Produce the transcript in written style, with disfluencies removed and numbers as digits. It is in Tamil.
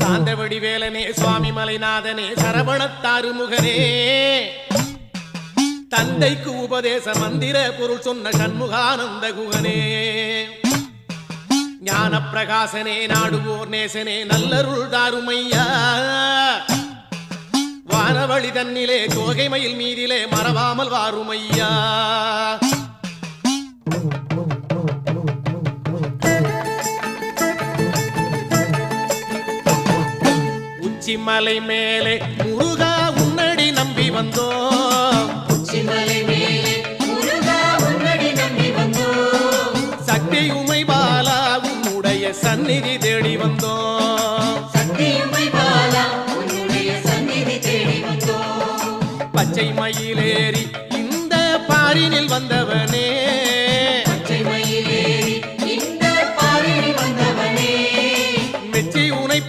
சாந்தவடி வேலனே சுவாமி மலைநாதனே சரவணத்தாறு முகனே தந்தைக்கு உபதேச மந்திர பொருள் சொன்ன சண்முகானந்த குகனே ஞான பிரகாசனே நாடுவோர் நேசனே நல்லருள் தாருமையா வானவழி தன்னிலே தோகை மயில் மீதிலே மறவாமல் வாருமையா உச்சிமலை மேலே முருகா உன்னடி நம்பி வந்தோம் உச்சிமலை மேலே முருகா உன்னடி நம்பி வந்தோம் சக்தி உமை பாலா உன்னுடைய சந்நிதி தேடி வந்தோம் சக்தி உமை பாலா உன்னுடைய சந்நிதி தேடி வந்தோம் பச்சை மயிலேறி இந்த பாரினில் வந்தவனே